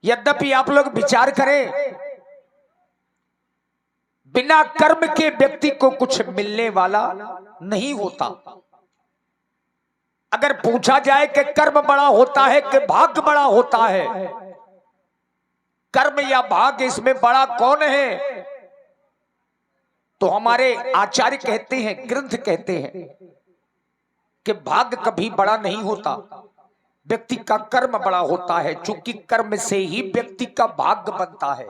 यद्यपि आप लोग विचार करें, बिना कर्म के व्यक्ति को कुछ मिलने वाला नहीं होता। अगर पूछा जाए कि कर्म बड़ा होता है कि भाग्य बड़ा होता है, कर्म या भाग्य इसमें बड़ा कौन है, तो हमारे आचार्य कहते हैं, ग्रंथ कहते हैं कि भाग्य कभी बड़ा नहीं होता, व्यक्ति का कर्म बड़ा होता है। चूंकि कर्म से ही व्यक्ति का भाग्य बनता है।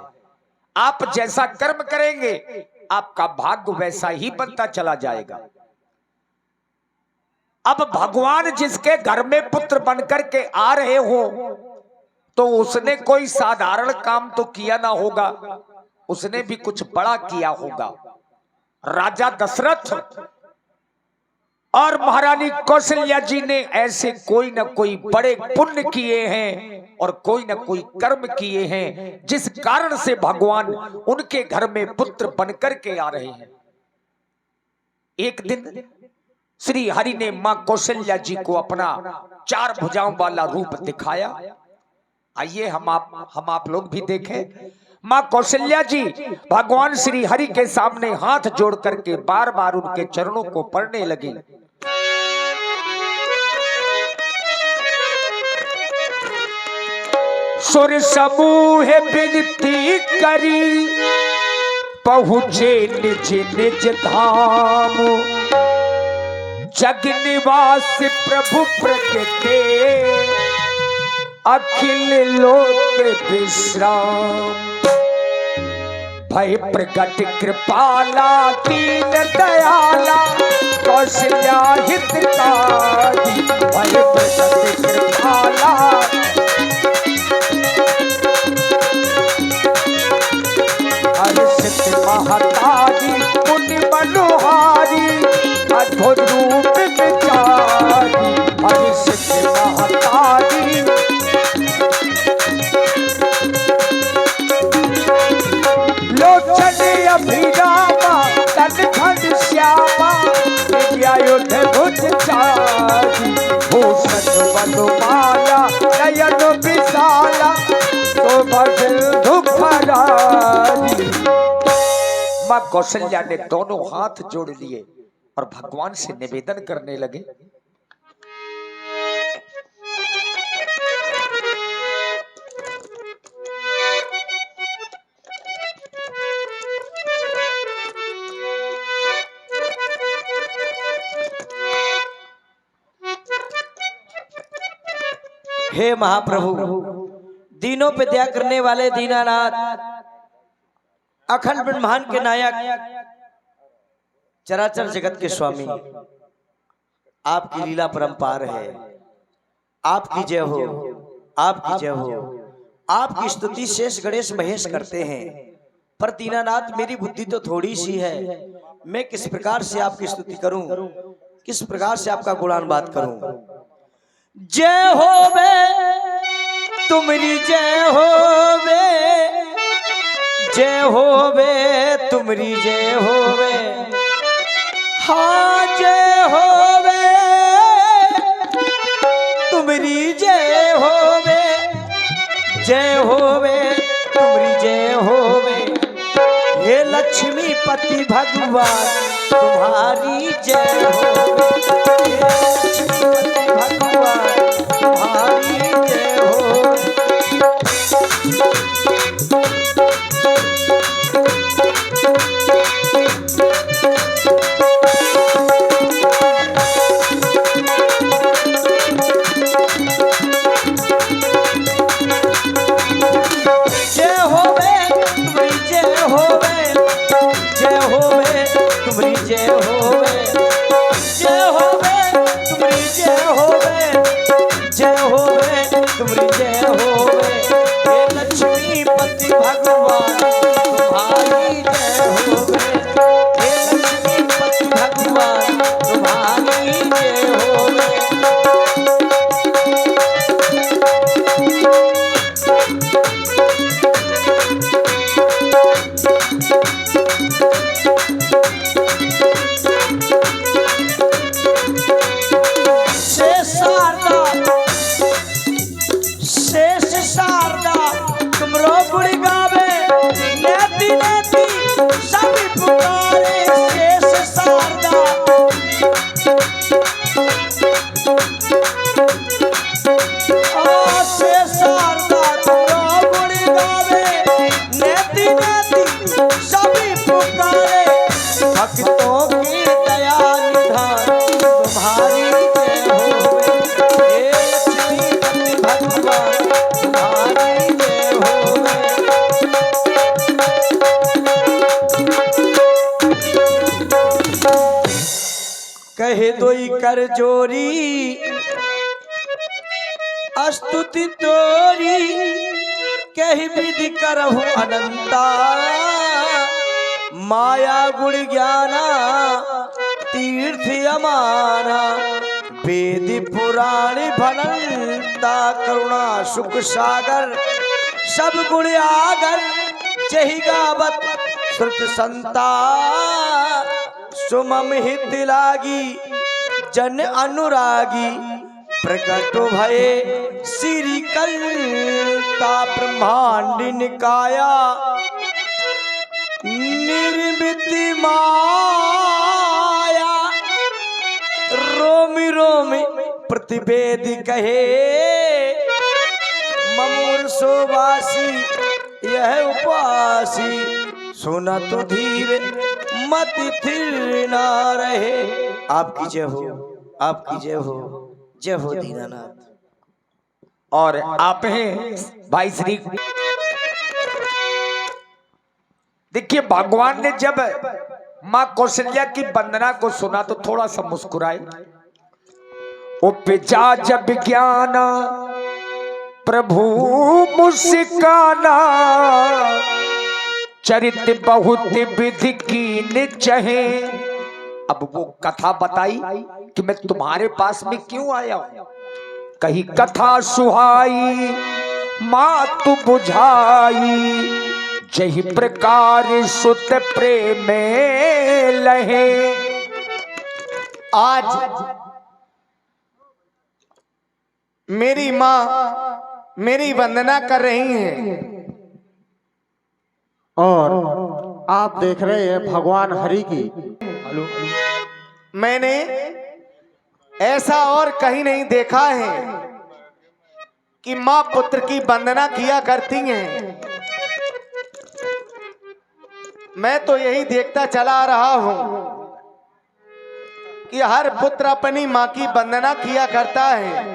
आप जैसा कर्म करेंगे आपका भाग्य वैसा ही बनता चला जाएगा। अब भगवान जिसके घर में पुत्र बनकर के आ रहे हो, तो उसने कोई साधारण काम तो किया ना होगा, उसने भी कुछ बड़ा किया होगा। राजा दशरथ और महारानी कौशल्या जी ने ऐसे कोई ना कोई बड़े पुण्य किए हैं और कोई ना कोई कर्म किए हैं, जिस कारण से भगवान उनके घर में पुत्र बनकर के आ रहे हैं। एक दिन श्री हरि ने मां कौशल्या जी को अपना 4 भुजाओं वाला रूप दिखाया। आइए हम आप लोग भी देखें। मां कौशल्या जी भगवान श्री हरि के सामने हाथ जोड़ करके बार बार उनके चरणों को पढ़ने लगी। सुर समूह विनती करी, पहुंचे निज निज धाम। जग निवास प्रभु प्रगटे, अखिल लोक विश्राम। भय प्रगट कृपाला दीन दयाला, कौशल्या हितकारी। भय प्रगट कृपाला हर्षित महतारी, मुनि मनोहारी, अद्भुत रूप विचारी। हर्षित महतारी, लोचन अभिरामा, तन घन श्यामा, विद्यायुध भुज चारी। भूषण वनमाला, नयन विशाला, शोभा सिंधु भरारी। मां कौशल्या ने दोनों हाथ जोड़ लिए और भगवान से निवेदन करने लगे। हे महाप्रभु, दीनों पे दया करने वाले दीनानाथ, अखंड ब्रह्मांड के नायक, चराचर जगत के स्वामी, आपकी लीला परंपार है। आपकी जय हो, आपकी जय हो। आपकी स्तुति शेष गणेश महेश करते हैं, पर दीनानाथ मेरी बुद्धि तो थोड़ी सी है। मैं किस प्रकार से आपकी स्तुति करूं, किस प्रकार से आपका गुणानुवाद करूं। जय होवे तुमरी, जय होवे, जय होवे तुमरी, जय होवे। हाँ जय होवे तुमरी, जय होवे, जय होवे तुमरी, जय होवे। हे लक्ष्मी पति भगवान तुम्हारी जय होवे। भगवान तुम्हारी जय होवे। कर जोरी स्तुति तोरी कही विधि करहु अनंता माया गुण ज्ञाना तीर्थ अमाना वेद पुराण भनंता करुणा सुख सागर सब गुण आगर जहि गावत श्रुत संता सुमम हित लागी जन अनुरागी प्रकट भये श्री कलता ब्रह्मांड निकाया निर्मित माया रोमि रोमि प्रतिवेद कहे ममूर सोवासी यह उपासी सुना तो धीर मत थिर ना रहे। आपकी जय हो, आपकी जय हो, जय हो दीनानाथ। और आप हैं भाई श्री। देखिए भगवान ने जब मां कौशल्या की वंदना को सुना तो थोड़ा सा मुस्कुराए। उपजा जब ज्ञान प्रभु मुस्काना चरित बहुत विधि की चहे। अब वो कथा बताई कि मैं तुम्हारे पास में क्यों आया हूं। कही कथा सुहाई मातु बुझाई जही प्रकार सुत प्रेम लहे। आज मेरी माँ मेरी वंदना कर रही हैं और आप देख रहे हैं भगवान हरि की। मैंने ऐसा और कहीं नहीं देखा है कि माँ पुत्र की वंदना किया करती हैं। मैं तो यही देखता चला रहा हूं कि हर पुत्र अपनी माँ की वंदना किया करता है।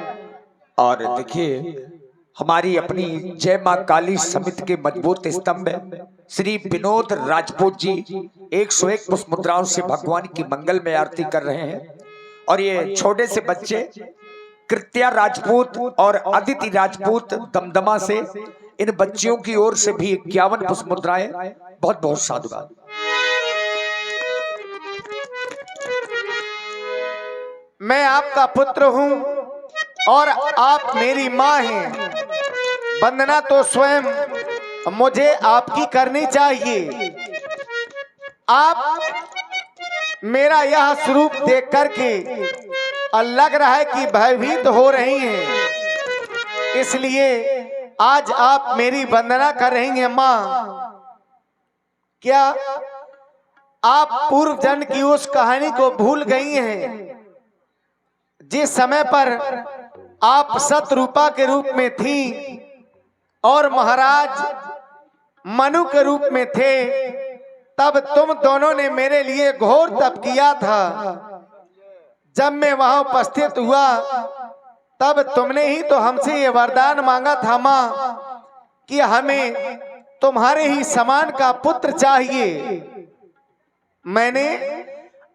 और देखिए हमारी अपनी जय मां काली समिति के मजबूत स्तंभ श्री विनोद राजपूत जी 101 पुष्प मुद्राओं से भगवान की मंगल में आरती कर रहे हैं। और ये छोटे से बच्चे कृत्या राजपूत और अदिति राजपूत दमदमा से, इन बच्चियों की ओर से भी 51 पुष्प मुद्राएं। बहुत बहुत साधुवाद। मैं आपका पुत्र हूं और आप मेरी माँ हैं। वंदना तो स्वयं मुझे आपकी करनी चाहिए। आप मेरा यह स्वरूप देख करके और लग रहा है कि भयभीत हो रही हैं, इसलिए आज आप मेरी वंदना कर रही हैं। माँ, क्या आप पूर्व जन्म की उस कहानी को भूल गई हैं जिस समय पर आप सतरूपा के रूप में थी और महाराज मनु के रूप में थे? तब तुम दोनों ने मेरे लिए घोर तप किया था। जब मैं वहां उपस्थित हुआ तब तुमने ही तो हमसे ये वरदान मांगा था मां कि हमें तुम्हारे ही समान का पुत्र चाहिए। मैंने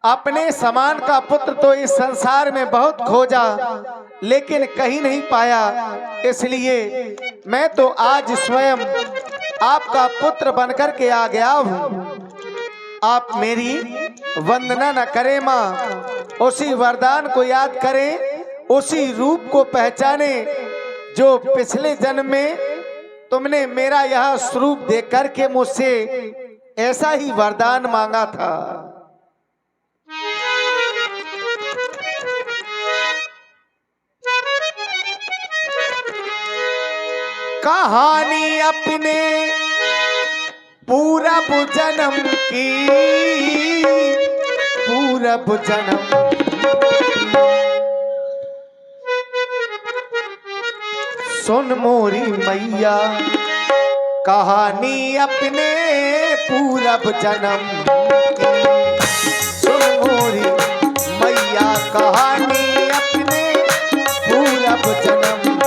अपने समान का पुत्र तो इस संसार में बहुत खोजा लेकिन कहीं नहीं पाया, इसलिए मैं तो आज स्वयं आपका पुत्र बनकर के आ गया हूँ। आप मेरी वंदना न करें माँ, उसी वरदान को याद करें, उसी रूप को पहचाने जो पिछले जन्म में तुमने मेरा यह स्वरूप देख करके मुझसे ऐसा ही वरदान मांगा था। कहानी अपने पूरब जन्म की, पूरब जन्म सुन मोरी मैया, कहानी अपने पूरब जन्म की। सुन मोरी मैया, कहानी अपने पूरब जन्म की।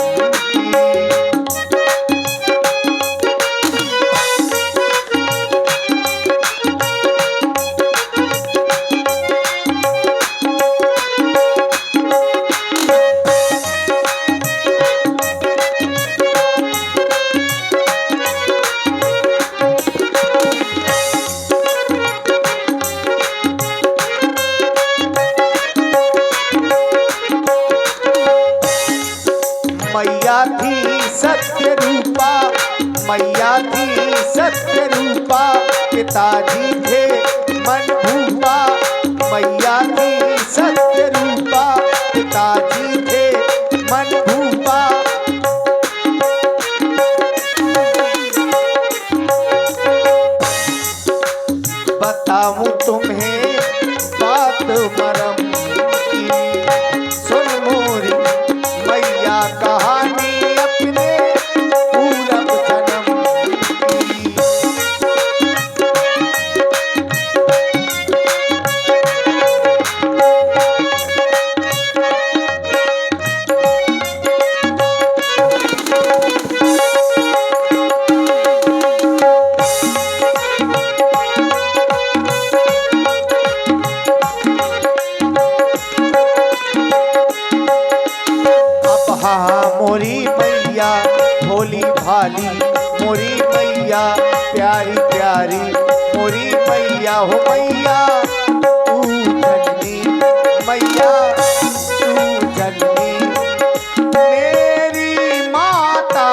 थी सत्य रूपा, मैया थी सत्य रूपा, पिताजी थे मन भूपा, मैया थी सत्य रूपा, पिताजी थे मन भूपा। बताऊं तुम्हें बात मरम की, सुन मोरी मैया कहानी अपने पूरब जन्म की। मोरी मैया भोली भाली, मोरी मैया प्यारी प्यारी, मोरी मैया हो मैया तू जननी, मैया तू जननी, मेरी माता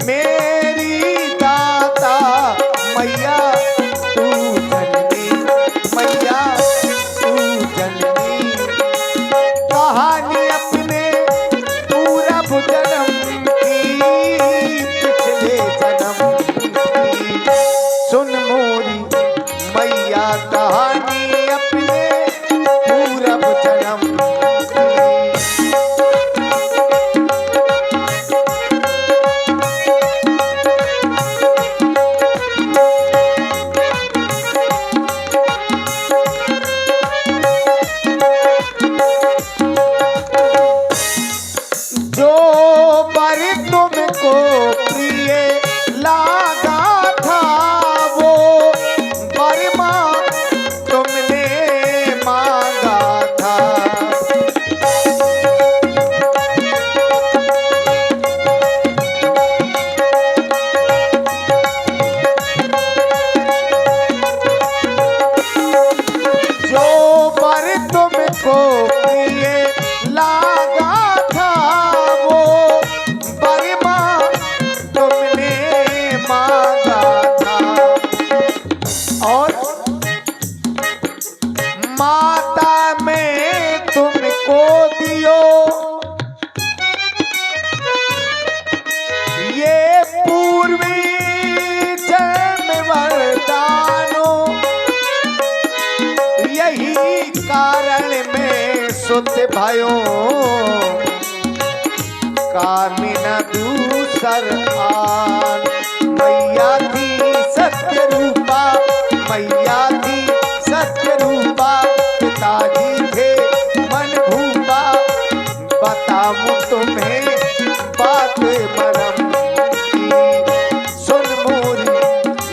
मेरी दाता, मैया तू जननी, मैया तू जननी। कहानी अपने जन्म की, पिछले जन्म की, सुन मोरी मैया कहानी अपने पूरब जन्म की। जो बर तुमको प्रिय लागा था, वो बर माँ तुमने मांगा था। जो बर तुमको प्रिय लागा था, वो बर माँ तुमने मांगा था। और माता में तुमको दियो ये पूर्वी जन्म वरदानो, यही कारण में सुत भयो कामिना दूसर आन। मैया थी सत्य रूपा, मैया थी सत्य रूपा, पिताजी थे मन भूपा। बताऊं तुम्हें बात मरम की, सुन मोरी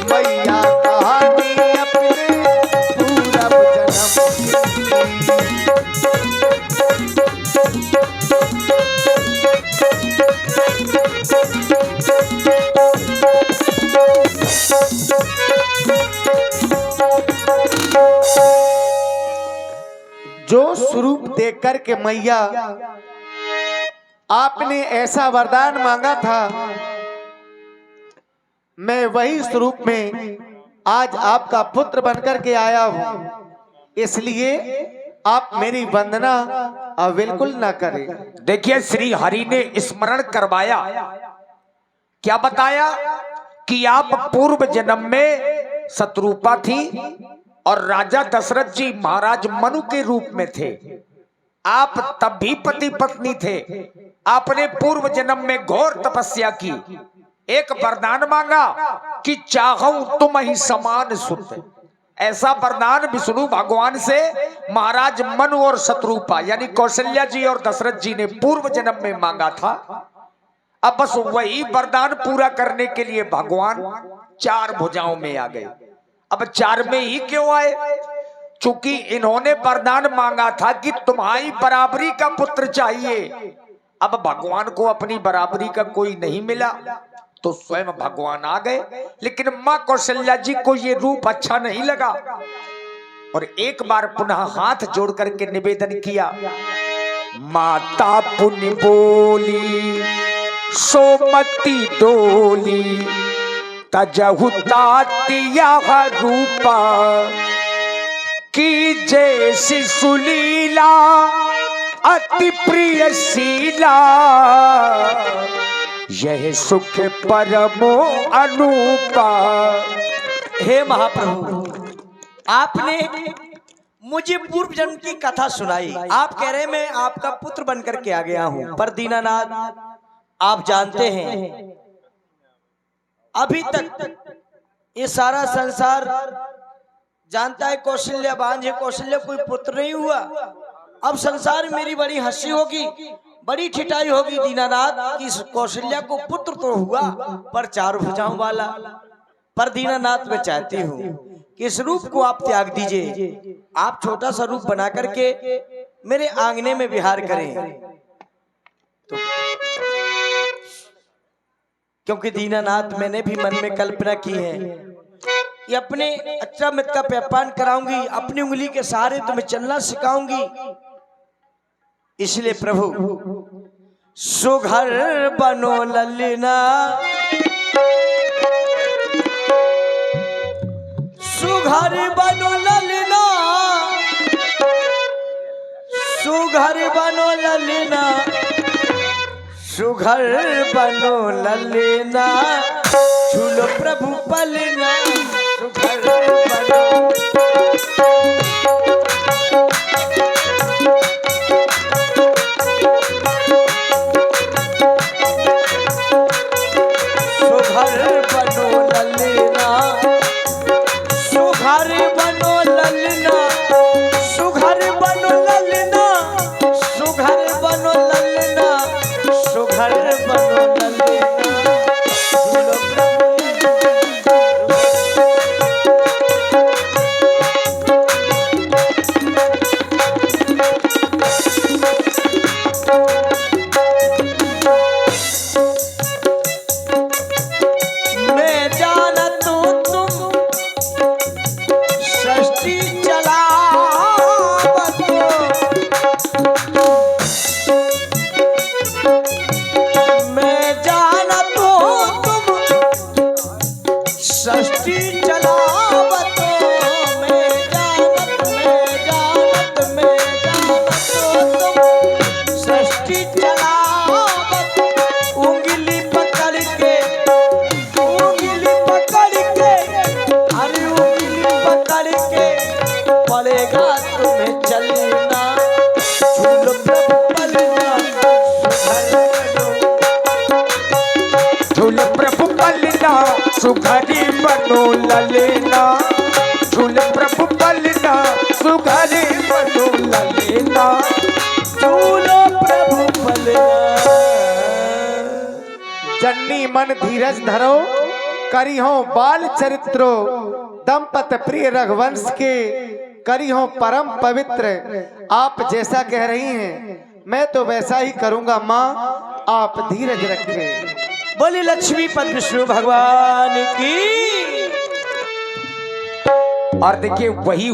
मैया कहानी अपने पूरब जन्म की। जो स्वरूप देख कर के मैया आपने ऐसा वरदान मांगा था, मैं वही स्वरूप में आज आपका पुत्र बनकर के आया हूं, इसलिए आप मेरी वंदना बिल्कुल ना करें। देखिए श्री हरि ने स्मरण करवाया, क्या बताया कि आप पूर्व जन्म में शत्रुपा थी और राजा दशरथ जी महाराज मनु के रूप में थे। आप तब भी पति पत्नी थे। आपने पूर्व जन्म में घोर तपस्या की, एक वरदान मांगा कि चाहूं तुम ही समान सुत। ऐसा वरदान विष्णु भगवान से महाराज मनु और शत्रुपा यानी कौशल्या जी और दशरथ जी ने पूर्व जन्म में मांगा था। अब बस वही वरदान पूरा करने के लिए भगवान चार भुजाओं में आ गए। अब चार में ही क्यों आए? चूंकि इन्होंने वरदान मांगा था कि तुम्हारी बराबरी का पुत्र चाहिए। अब भगवान को अपनी बराबरी का कोई नहीं मिला तो स्वयं भगवान आ गए। लेकिन मां कौशल्या जी को ये रूप अच्छा नहीं लगा और एक बार पुनः हाथ जोड़ करके निवेदन किया, माता पुण्य बोली सोमती डोली तजहु तातिया रूपा की जैसी सुलीला अति प्रिय शीला यह सुख परमो अनूपा। हे महाप्रभु, आपने मुझे पूर्व जन्म की कथा सुनाई। आप कह रहे मैं आपका पुत्र बनकर के आ गया हूं, पर दीनानाथ आप जानते हैं अभी तक ये सारा संसार जानता है कौशल्या बांझ है, कौशल्या कोई पुत्र नहीं हुआ। अब संसार में मेरी बड़ी हंसी होगी, बड़ी ठिठाई होगी दीनानाथ कि कौशल्या को पुत्र तो हुआ पर चार भुजाओं वाला। पर दीनानाथ मैं चाहती हूँ कि इस रूप को आप त्याग दीजिए, आप छोटा सा रूप बना करके मेरे आंगने में विहार करें। तो क्योंकि दीनानाथ मैंने भी मन में कल्पना की है कि अपने अक्षरामित का व्यापार कराऊंगी, अपनी उंगली के सहारे तुम्हें चलना सिखाऊंगी। इसलिए प्रभु सुघर बनो ललना, सुघर बनो ललना, सुघर बनो ललना, सुघर बनो ललना, झूलो प्रभु पलना, सुघर बनो। सुघरी बनो ललना, झूल प्रभु पलना, सुघरी बनो ललना, झूलो प्रभु पलना। जन्नी मन धीरज धरो, करी हो बाल चरित्रो, दंपत प्रिय रघुवंश के करी हो परम पवित्र। आप जैसा कह रही हैं मैं तो वैसा ही करूंगा माँ, आप धीरज रखें। बोली लक्ष्मी पद विष्णु भगवान की। और देखिए वही